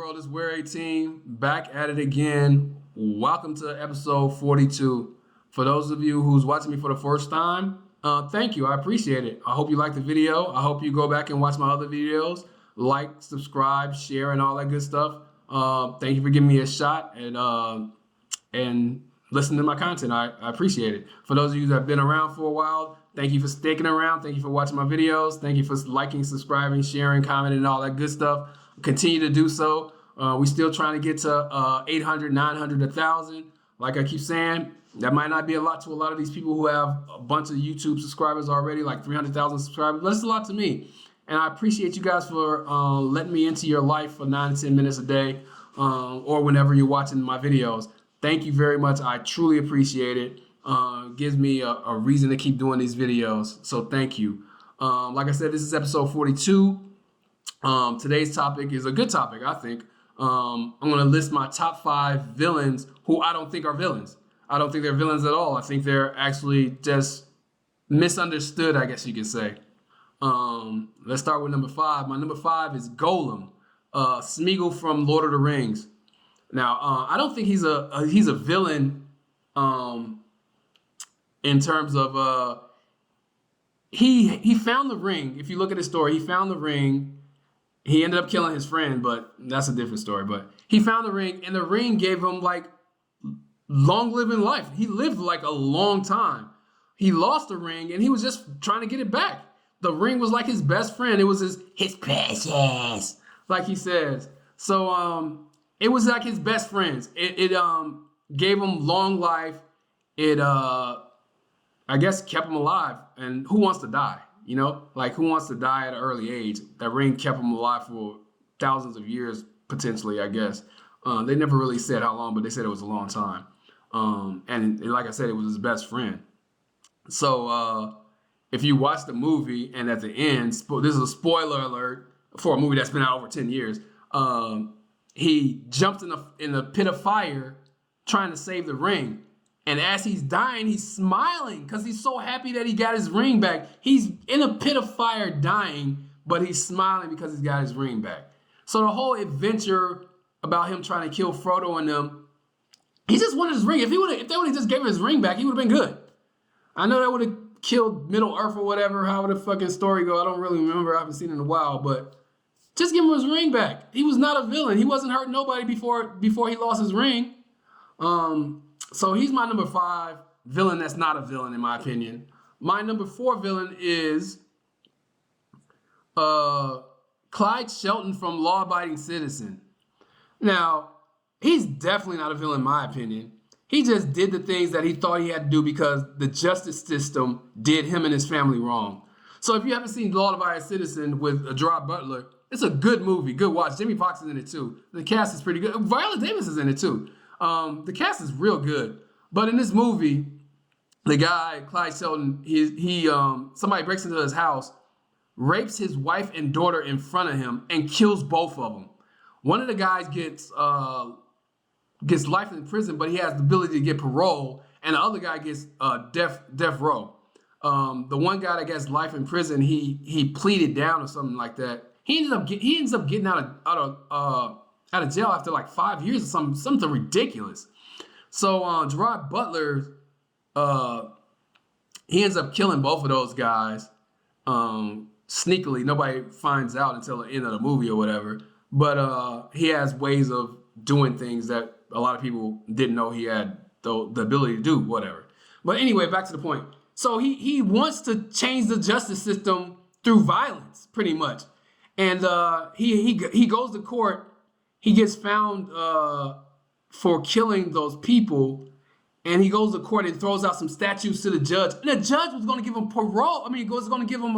world? It's Wear 18, back at it again. Welcome to episode 42. For those of you who's watching me for the first time, thank you. I appreciate it. I hope you liked the video. I hope you go back and watch my other videos. Like, subscribe, share, and all that good stuff. Thank you for giving me a shot and listening to my content. I appreciate it. For those of you that have been around for a while, thank you for sticking around. Thank you for watching my videos. Thank you for liking, subscribing, sharing, commenting, and all that good stuff. Continue to do so. We're still trying to get to 800, 900, 1,000. Like I keep saying, that might not be a lot to a lot of these people who have a bunch of YouTube subscribers already, like 300,000 subscribers, but it's a lot to me. And I appreciate you guys for letting me into your life for 9 to 10 minutes a day or whenever you're watching my videos. Thank you very much. I truly appreciate it. Gives me a reason to keep doing these videos. So thank you. Like I said, this is episode 42. Today's topic is a good topic, I think. I'm going to list my top 5 villains who I don't think are villains. I don't think they're villains at all. I think they're actually just misunderstood, I guess you could say. Let's start with number 5. My number 5 is Golem, Smeagol from Lord of the Rings. Now, I don't think he's a villain in terms of he found the ring. If you look at his story, he found the ring. He ended up killing his friend, but that's a different story. But he found the ring, and the ring gave him like long living life. He lived like a long time. He lost the ring, and he was just trying to get it back. The ring was like his best friend. It was his precious, like he says. So it was like his best friends. It gave him long life. It I guess kept him alive. And who wants to die? You know, like who wants to die at an early age? That ring kept him alive for thousands of years, potentially, I guess. They never really said how long, but they said it was a long time. And like I said, it was his best friend. So if you watch the movie and at the end, this is a spoiler alert for a movie that's been out over 10 years. He jumped in the pit of fire trying to save the ring. And as he's dying, he's smiling because he's so happy that he got his ring back. He's in a pit of fire dying, but he's smiling because he's got his ring back. So the whole adventure about him trying to kill Frodo and them, he just wanted his ring. If they would have just gave him his ring back, he would have been good. I know that would have killed Middle Earth or whatever, how the fucking story go. I don't really remember. I haven't seen it in a while, but just give him his ring back. He was not a villain. He wasn't hurting nobody before he lost his ring. So he's my number 5 villain that's not a villain, in my opinion. My number 4 villain is Clyde Shelton from Law Abiding Citizen. Now, he's definitely not a villain, in my opinion. He just did the things that he thought he had to do because the justice system did him and his family wrong. So if you haven't seen Law Abiding Citizen with Gerard Butler, it's a good movie, good watch. Jimmy Foxx is in it too. The cast is pretty good. Viola Davis is in it too. The cast is real good. But in this movie, the guy, Clyde Shelton, somebody breaks into his house, rapes his wife and daughter in front of him, and kills both of them. One of the guys gets life in prison, but he has the ability to get parole, and the other guy gets death row. The one guy that gets life in prison, he pleaded down or something like that. He ends up getting out of jail after like 5 years or something ridiculous. So Gerard Butler, he ends up killing both of those guys sneakily. Nobody finds out until the end of the movie or whatever. But he has ways of doing things that a lot of people didn't know he had the ability to do, whatever. But anyway, back to the point. So he wants to change the justice system through violence, pretty much. And he goes to court. He gets found for killing those people, and he goes to court and throws out some statues to the judge. And the judge was going to give him parole. I mean, he was going to give him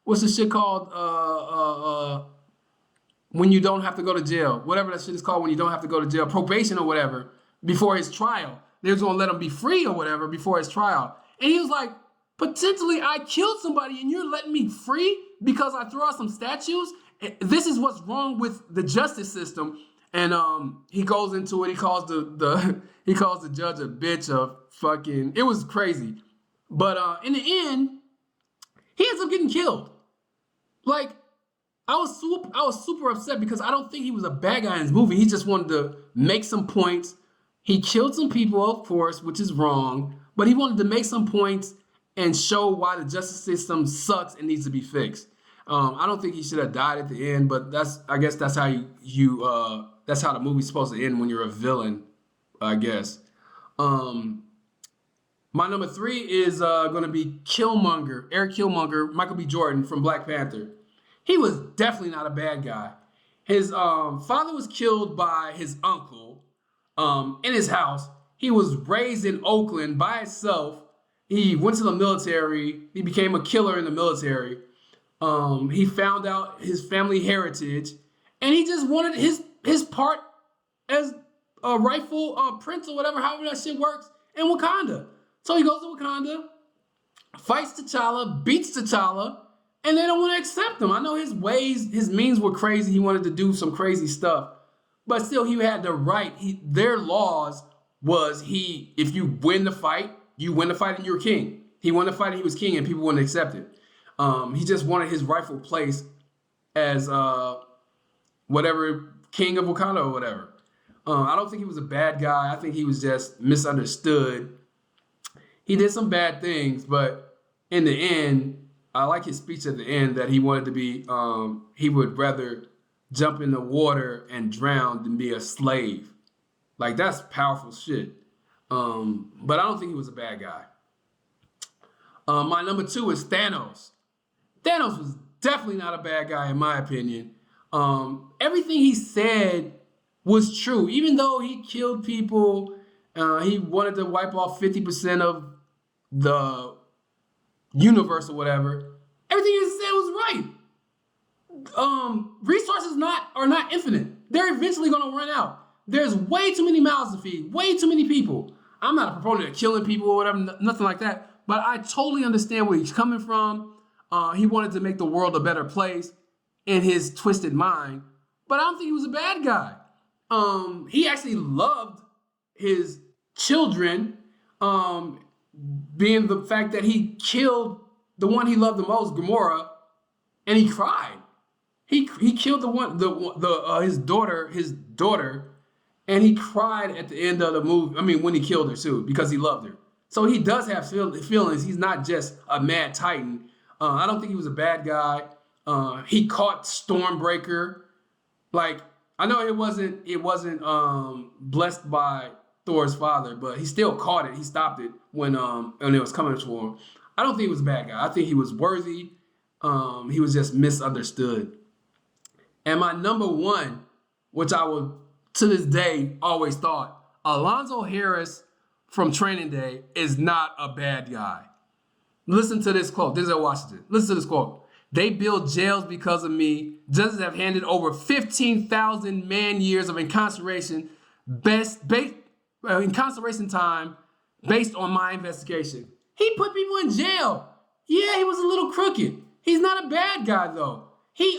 what's the shit called? When you don't have to go to jail, whatever that shit is called when you don't have to go to jail, probation or whatever, before his trial. They was going to let him be free or whatever before his trial. And he was like, potentially I killed somebody and you're letting me free because I threw out some statues? This is what's wrong with the justice system. And he goes into it. He calls he calls the judge a bitch of fucking, it was crazy. But in the end, he ends up getting killed. Like, I was super upset because I don't think he was a bad guy in his movie. He just wanted to make some points. He killed some people, of course, which is wrong, but he wanted to make some points and show why the justice system sucks and needs to be fixed. I don't think he should have died at the end, but I guess that's how that's how the movie's supposed to end when you're a villain, I guess. My number 3 is going to be Kilmonger, Eric Kilmonger, Michael B. Jordan from Black Panther. He was definitely not a bad guy. His father was killed by his uncle in his house. He was raised in Oakland by himself. He went to the military. He became a killer in the military. He found out his family heritage, and he just wanted his part as a rightful prince or whatever, however that shit works, in Wakanda. So he goes to Wakanda, fights T'Challa, beats T'Challa, and they don't want to accept him. I know his ways, his means were crazy. He wanted to do some crazy stuff, but still, he had the right. Their laws was if you win the fight, you win the fight and you're king. He won the fight and he was king, and people wouldn't accept it. He just wanted his rightful place as whatever king of Wakanda or whatever. I don't think he was a bad guy. I think he was just misunderstood. He did some bad things, but in the end, I like his speech at the end that he wanted to be, he would rather jump in the water and drown than be a slave. Like, that's powerful shit. But I don't think he was a bad guy. My number 2 is Thanos. Thanos was definitely not a bad guy, in my opinion. Everything he said was true. Even though he killed people, he wanted to wipe off 50% of the universe or whatever. Everything he said was right. Resources are not infinite. They're eventually going to run out. There's way too many mouths to feed, way too many people. I'm not a proponent of killing people or whatever, nothing like that. But I totally understand where he's coming from. He wanted to make the world a better place in his twisted mind. But I don't think he was a bad guy. He actually loved his children, being the fact that he killed the one he loved the most, Gamora, and he cried. He killed his daughter, and he cried at the end of the movie. I mean, when he killed her too, because he loved her. So he does have feelings. He's not just a mad titan. I don't think he was a bad guy. He caught Stormbreaker. Like, I know it wasn't blessed by Thor's father, but he still caught it. He stopped it when it was coming for him. I don't think he was a bad guy. I think he was worthy. He was just misunderstood. And my number 1, which I would to this day always thought, Alonzo Harris from Training Day is not a bad guy. Listen to this quote. Denzel Washington. Listen to this quote. They build jails because of me. Judges have handed over 15,000 man-years of incarceration time based on my investigation. He put people in jail. Yeah, he was a little crooked. He's not a bad guy though. He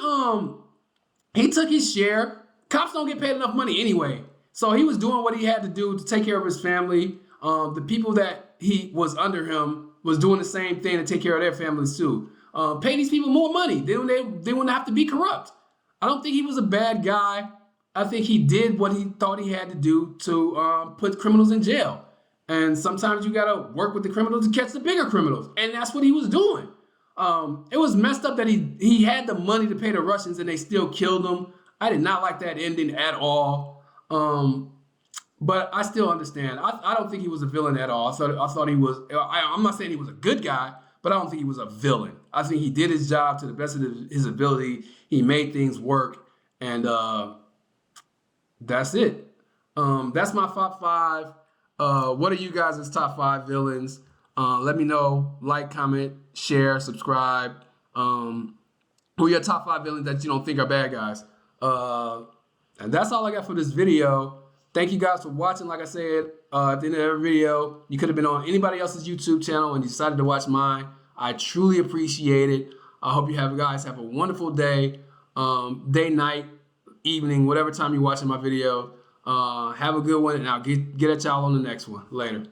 took his share. Cops don't get paid enough money anyway. So he was doing what he had to do to take care of his family. The people that he was under him was doing the same thing to take care of their families too. Pay these people more money. They wouldn't have to be corrupt. I don't think he was a bad guy. I think he did what he thought he had to do to put criminals in jail. And sometimes you gotta work with the criminals to catch the bigger criminals. And that's what he was doing. It was messed up that he had the money to pay the Russians and they still killed him. I did not like that ending at all. But I still understand. I don't think he was a villain at all. I thought he was. I'm not saying he was a good guy, but I don't think he was a villain. I think he did his job to the best of his ability. He made things work, and that's it. That's my top 5. What are you guys' top 5 villains? Let me know. Like, comment, share, subscribe. Who are your top 5 villains that you don't think are bad guys? And that's all I got for this video. Thank you guys for watching. Like I said, at the end of every video, you could have been on anybody else's YouTube channel and you decided to watch mine. I truly appreciate it. I hope you guys have a wonderful day, night, evening, whatever time you're watching my video. Have a good one, and I'll get at y'all on the next one. Later.